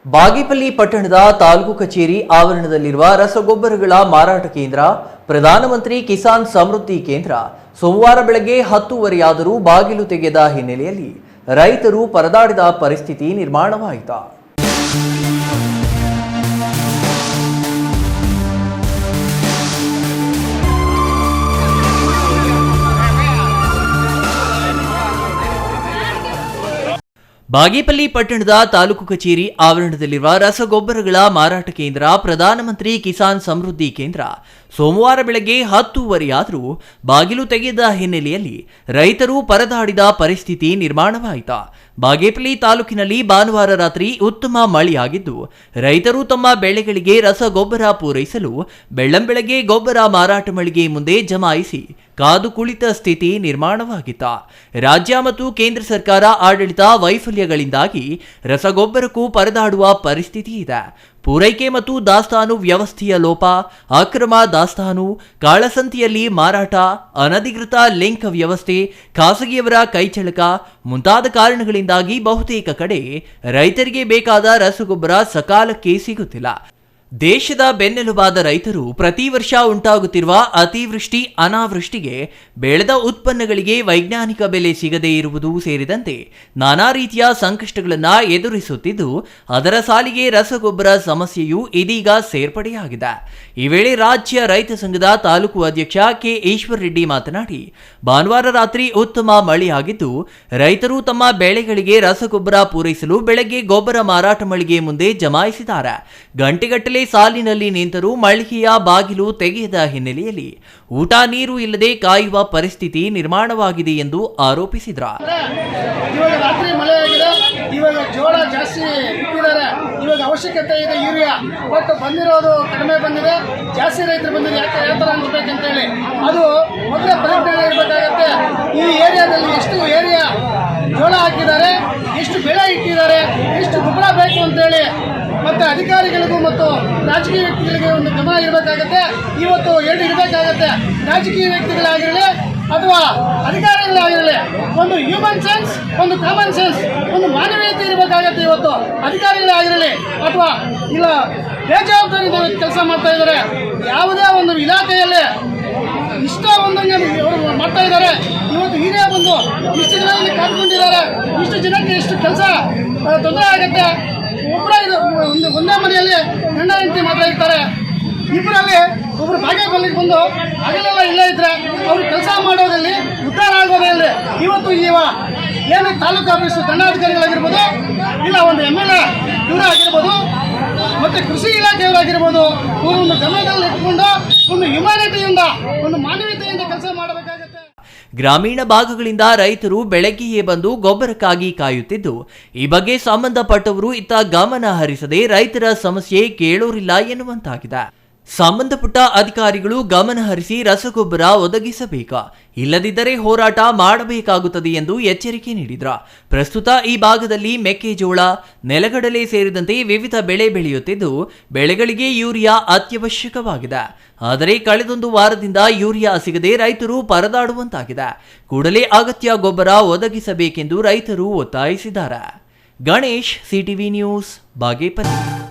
ಬಾಗೇಪಲ್ಲಿ ಪಟ್ಟಣದ ತಾಲೂಕು ಕಚೇರಿ ಆವರಣದಲ್ಲಿರುವ ರಸಗೊಬ್ಬರಗಳ ಮಾರಾಟ ಕೇಂದ್ರ ಪ್ರಧಾನಮಂತ್ರಿ ಕಿಸಾನ್ ಸಮೃದ್ಧಿ ಕೇಂದ್ರ ಸೋಮವಾರ ಬೆಳಗ್ಗೆ 10:30 ಬಾಗಿಲು ತೆಗೆದ ಹಿನ್ನೆಲೆಯಲ್ಲಿ ರೈತರು ಪರದಾಡಿದ ಪರಿಸ್ಥಿತಿ ನಿರ್ಮಾಣವಾಯಿತು. ಬಾಗೇಪಲ್ಲಿ ಪಟ್ಟಣದ ತಾಲೂಕು ಕಚೇರಿ ಆವರಣದಲ್ಲಿರುವ ರಸಗೊಬ್ಬರಗಳ ಮಾರಾಟ ಕೇಂದ್ರ ಪ್ರಧಾನಮಂತ್ರಿ ಕಿಸಾನ್ ಸಮೃದ್ಧಿ ಕೇಂದ್ರ ಸೋಮವಾರ ಬೆಳಗ್ಗೆ 10:30 ಬಾಗಿಲು ತೆಗೆದ ಹಿನ್ನೆಲೆಯಲ್ಲಿ ರೈತರು ಪರದಾಡಿದ ಪರಿಸ್ಥಿತಿ ನಿರ್ಮಾಣವಾಯಿತು. ಬಾಗೇಪಲ್ಲಿ ತಾಲೂಕಿನಲ್ಲಿ ಭಾನುವಾರ ರಾತ್ರಿ ಉತ್ತಮ ಮಳೆಯಾಗಿದ್ದು ರೈತರು ತಮ್ಮ ಬೆಳೆಗಳಿಗೆ ರಸಗೊಬ್ಬರ ಪೂರೈಸಲು ಬೆಳ್ಳಂಬೆಳಗ್ಗೆ ಗೊಬ್ಬರ ಮಾರಾಟ ಮಳಿಗೆ ಮುಂದೆ ಜಮಾಯಿಸಿ ಕಾದು ಕುಳಿತ ಸ್ಥಿತಿ ನಿರ್ಮಾಣವಾಗಿತ್ತು. ರಾಜ್ಯ ಮತ್ತು ಕೇಂದ್ರ ಸರ್ಕಾರ ಆಡಳಿತ ವೈಫಲ್ಯಗಳಿಂದಾಗಿ ರಸಗೊಬ್ಬರಕ್ಕೂ ಪರದಾಡುವ ಪರಿಸ್ಥಿತಿ ಇದೆ. ಪೂರೈಕೆ ಮತ್ತು ದಾಸ್ತಾನು ವ್ಯವಸ್ಥೆಯ ಲೋಪ, ಅಕ್ರಮ ದಾಸ್ತಾನು, ಕಾಳಸಂತೆಯಲ್ಲಿ ಮಾರಾಟ, ಅನಧಿಕೃತ ಲಿಂಕ್ ವ್ಯವಸ್ಥೆ, ಖಾಸಗಿಯವರ ಕೈಚಳಕ ಮುಂತಾದ ಕಾರಣಗಳಿಂದಾಗಿ ಬಹುತೇಕ ಕಡೆ ರೈತರಿಗೆ ಬೇಕಾದ ರಸಗೊಬ್ಬರ ಸಕಾಲಕ್ಕೆ ಸಿಗುತ್ತಿಲ್ಲ. ದೇಶದ ಬೆನ್ನೆಲುಬಾದ ರೈತರು ಪ್ರತಿ ವರ್ಷ ಉಂಟಾಗುತ್ತಿರುವ ಅತಿವೃಷ್ಟಿ ಅನಾವೃಷ್ಟಿಗೆ ಬೆಳೆದ ಉತ್ಪನ್ನಗಳಿಗೆ ವೈಜ್ಞಾನಿಕ ಬೆಲೆ ಸಿಗದೇ ಇರುವುದು ಸೇರಿದಂತೆ ನಾನಾ ರೀತಿಯ ಸಂಕಷ್ಟಗಳನ್ನು ಎದುರಿಸುತ್ತಿದ್ದು ಅದರ ಸಾಲಿಗೆ ರಸಗೊಬ್ಬರ ಸಮಸ್ಯೆಯು ಇದೀಗ ಸೇರ್ಪಡೆಯಾಗಿದೆ. ಈ ವೇಳೆ ರಾಜ್ಯ ರೈತ ಸಂಘದ ತಾಲೂಕು ಅಧ್ಯಕ್ಷ ಕೆ ಈಶ್ವರ್ ರೆಡ್ಡಿ ಮಾತನಾಡಿ, ಭಾನುವಾರ ರಾತ್ರಿ ಉತ್ತಮ ಮಳೆಯಾಗಿದ್ದು ರೈತರು ತಮ್ಮ ಬೆಳೆಗಳಿಗೆ ರಸಗೊಬ್ಬರ ಪೂರೈಸಲು ಬೆಳಗ್ಗೆ ಗೊಬ್ಬರ ಮಾರಾಟ ಮಳಿಗೆ ಮುಂದೆ ಜಮಾಯಿಸಿದ್ದಾರೆ. ಗಂಟೆಗಟ್ಟಲೆ ಸಾಲಿನಲ್ಲಿ ನಿಂತರೂ ಮಳಿಗೆಯ ಬಾಗಿಲು ತೆಗೆಯದ ಹಿನ್ನೆಲೆಯಲ್ಲಿ ಊಟ ನೀರು ಇಲ್ಲದೆ ಕಾಯುವ ಪರಿಸ್ಥಿತಿ ನಿರ್ಮಾಣವಾಗಿದೆ ಎಂದು ಆರೋಪಿಸಿದರು. ಇವಾಗ ರಾತ್ರಿ ಮಳೆ ಆಗಿದೆ, ಇವಾಗ ಜೋಳ ಜಾಸ್ತಿ ಇಟ್ಟಿದ್ದಾರೆ, ಇವಾಗ ಅವಶ್ಯಕತೆ ಇದೆ ಯೂರಿಯಾ, ಬಟ್ ಬಂದಿರೋದು ಕಡಿಮೆ ಬಂದಿದೆ, ಜಾಸ್ತಿ ರೈತರು ಬಂದಿದೆ. ಯಾಕೆ ಯಾವ ಥರ ಅನ್ಸ್ಬೇಕಂತೇಳಿ ಅದು ಮೊದಲೇ ಪರಿಜ್ಞಾನ ಇರಬೇಕಾಗತ್ತೆ. ಈ ಏರಿಯಾದಲ್ಲಿ ಎಷ್ಟು ಏರಿಯಾ ಜೋಳ ಹಾಕಿದ್ದಾರೆ, ಎಷ್ಟು ಬೆಳೆ ಇಟ್ಟಿದ್ದಾರೆ, ಎಷ್ಟು ಗೊಬ್ಬರ ಬೇಕು ಅಂತೇಳಿ ಮತ್ತು ಅಧಿಕಾರಿಗಳಿಗೂ ಮತ್ತು ರಾಜಕೀಯ ವ್ಯಕ್ತಿಗಳಿಗೆ ಒಂದು ಗಮನ ಇರಬೇಕಾಗತ್ತೆ. ಇವತ್ತು ಎರಡು ಇರಬೇಕಾಗತ್ತೆ. ರಾಜಕೀಯ ವ್ಯಕ್ತಿಗಳಾಗಿರಲಿ ಅಥವಾ ಅಧಿಕಾರಿಗಳಾಗಿರಲಿ ಒಂದು ಹ್ಯೂಮನ್ ಸೆನ್ಸ್, ಒಂದು ಕಾಮನ್ ಸೆನ್ಸ್, ಒಂದು ಮಾನವೀಯತೆ ಇರಬೇಕಾಗತ್ತೆ. ಇವತ್ತು ಅಧಿಕಾರಿಗಳಾಗಿರಲಿ ಅಥವಾ ಇಲ್ಲ ಬೇಜವಾಬ್ದಾರಿಯಿಂದ ಕೆಲಸ ಮಾಡ್ತಾ ಇದ್ದಾರೆ. ಯಾವುದೇ ಒಂದು ಇಲಾಖೆಯಲ್ಲಿ ಇಷ್ಟ ಒಂದಂಗೆ ಅವರು ಮಾಡ್ತಾ ಇದ್ದಾರೆ. ಇವತ್ತು ಹಿರಿಯ ಬಂದು ಇಷ್ಟು ಜನ ಇಲ್ಲಿ ಕಾದ್ಕೊಂಡಿದ್ದಾರೆ, ಇಷ್ಟು ಜನಕ್ಕೆ ಇಷ್ಟು ಕೆಲಸ ತೊಂದರೆ ಆಗುತ್ತೆ. ಒಂದೇ ಮನೆಯಲ್ಲಿ ಗಂಡ ಹೆಂಡತಿ ಮಾತ್ರ ಇರ್ತಾರೆ. ಇಬ್ಬರಲ್ಲಿ ಒಬ್ಬರು ಬಾಗೇಪಲ್ಲಿಗೆ ಬಂದು ಹಗಲೆಲ್ಲ ಇಲ್ಲೇ ಇದ್ರೆ ಅವರು ಕೆಲಸ ಮಾಡೋದಲ್ಲಿ ಉದ್ಧಾರ ಆಗೋದೇ ಇಲ್ಲ. ಇವತ್ತು ಏನು ತಾಲೂಕು ಆಫೀಸು ದಂಡಾಧಿಕಾರಿಗಳಾಗಿರ್ಬೋದು, ಇಲ್ಲ ಒಂದು MLA ಇವರೇ ಆಗಿರ್ಬೋದು, ಮತ್ತು ಕೃಷಿ ಇಲಾಖೆಯವರಾಗಿರ್ಬೋದು, ಒಂದು ಗಮನದಲ್ಲಿ ಇಟ್ಕೊಂಡು ಒಂದು ಹ್ಯುಮ್ಯಾನಿಟಿಯಿಂದ, ಒಂದು ಮಾನವೀಯತೆಯಿಂದ ಕೆಲಸ ಮಾಡಬೇಕಾಗುತ್ತೆ. ಗ್ರಾಮೀಣ ಭಾಗಗಳಿಂದ ರೈತರು ಬೆಳಗ್ಗೆಯೇ ಬಂದು ಗೊಬ್ಬರಕ್ಕಾಗಿ ಕಾಯುತ್ತಿದ್ದು ಈ ಬಗ್ಗೆ ಸಂಬಂಧಪಟ್ಟವರು ಇತ್ತ ಗಮನ ಹರಿಸದೆ ರೈತರ ಸಮಸ್ಯೆ ಕೇಳೋರಿಲ್ಲ ಎನ್ನುವಂತಾಗಿದೆ. ಸಂಬಂಧಪಟ್ಟ ಅಧಿಕಾರಿಗಳು ಗಮನ ಹರಿಸಿ ರಸಗೊಬ್ಬರ ಒದಗಿಸಬೇಕು, ಇಲ್ಲದಿದ್ದರೆ ಹೋರಾಟ ಮಾಡಬೇಕಾಗುತ್ತದೆ ಎಂದು ಎಚ್ಚರಿಕೆ ನೀಡಿದರು. ಪ್ರಸ್ತುತ ಈ ಭಾಗದಲ್ಲಿ ಮೆಕ್ಕೆಜೋಳ, ನೆಲಗಡಲೆ ಸೇರಿದಂತೆ ವಿವಿಧ ಬೆಳೆ ಬೆಳೆಯುತ್ತಿದ್ದು ಬೆಳೆಗಳಿಗೆ ಯೂರಿಯಾ ಅತ್ಯವಶ್ಯಕವಾಗಿದೆ. ಆದರೆ ಕಳೆದೊಂದು ವಾರದಿಂದ ಯೂರಿಯಾ ಸಿಗದೆ ರೈತರು ಪರದಾಡುವಂತಾಗಿದೆ. ಕೂಡಲೇ ಅಗತ್ಯ ಗೊಬ್ಬರ ಒದಗಿಸಬೇಕೆಂದು ರೈತರು ಒತ್ತಾಯಿಸಿದ್ದಾರೆ. Ganesh, CTV news, Bagepalli.